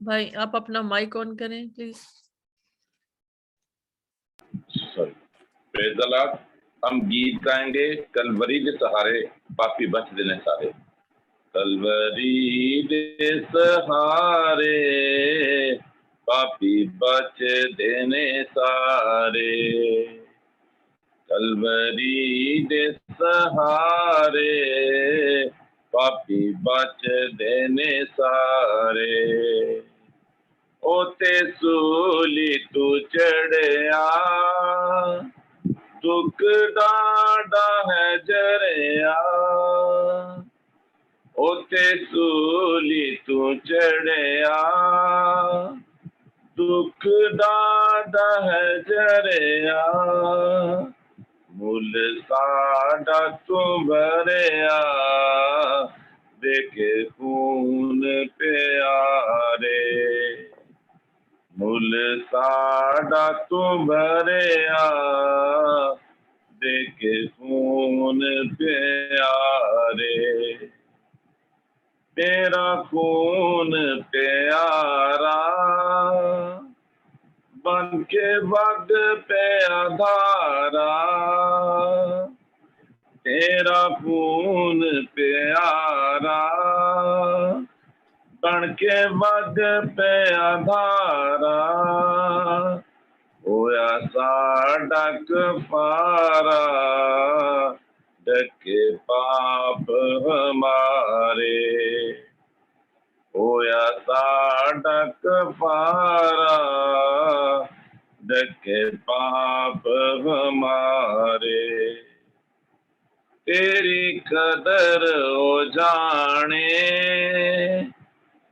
भाई आप अपना माइक ऑन करें please. Sorry. Praise the Lord. हम गीत गाएंगे कलवरी के सहारे पापी बच देने सारे। कलवरी दे सहारे पापी बच देने सारे। कलवरी दे सहारे पापी बच देने सारे। ओते सूली तू चढ़िया दुख डांडा है जरिया। ओते सूली तू चढ़िया दुख डांडा है जरिया। मुल साडा तू भरिया देखे खून प्यारे। मुल साडा तू भरिया देखे खून प्यारे। तेरा खून प्यारा बन के वग पे आधारा। तेरा खून प्यारा बन के वग पे आधारा। होया साडा कफारा ढके पाप हमारे। होया साडा कफारा ढके पाप हमारे। तेरी कदर हो जाने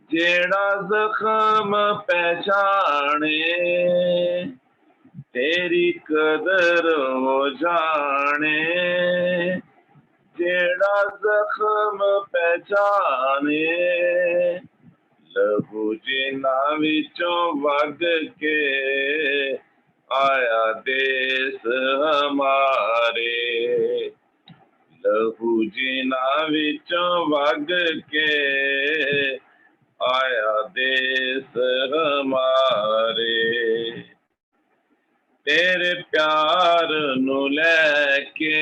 जेड़ा जख्म पहचाने। तेरी कदर हो जाने जेड़ा जख्म पहचाने। लहू जिना विचों वग के आया देश हमारे। लहू जिना विचों वग के आया देश हमारे। तेरे प्यार नू लैके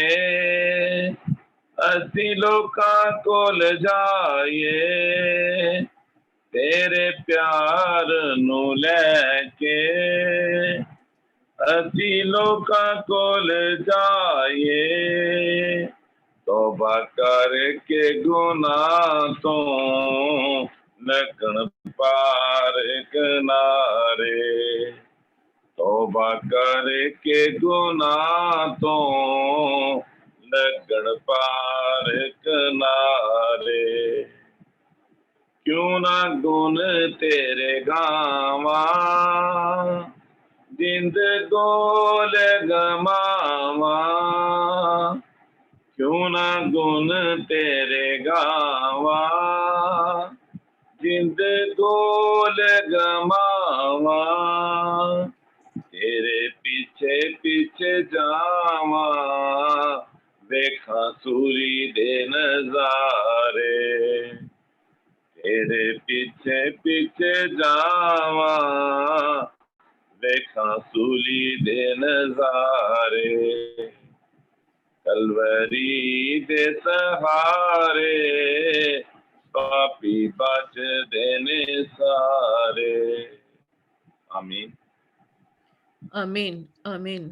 असी लोकां कोल जाइए। तेरे प्यार नू लैके असी लोकां कोल जाइए। तौबा करके गुनाह तो लगन पार किनारे। तौबा करके गुनाह तो लगन पार किनारे। क्यों ना गुन तेरे गावा जिंद गोल गमावा। क्यों ना गुन तेरे गावा जिंद गोल गमावा। तेरे पीछे पीछे जावा देखा सूरी दे नजारे। तेरे पीछे पीछे जावा देखा सूली दे नजारे। कलवरी दे सहारे पापी बच देने सारे। आमीन आमीन आमीन।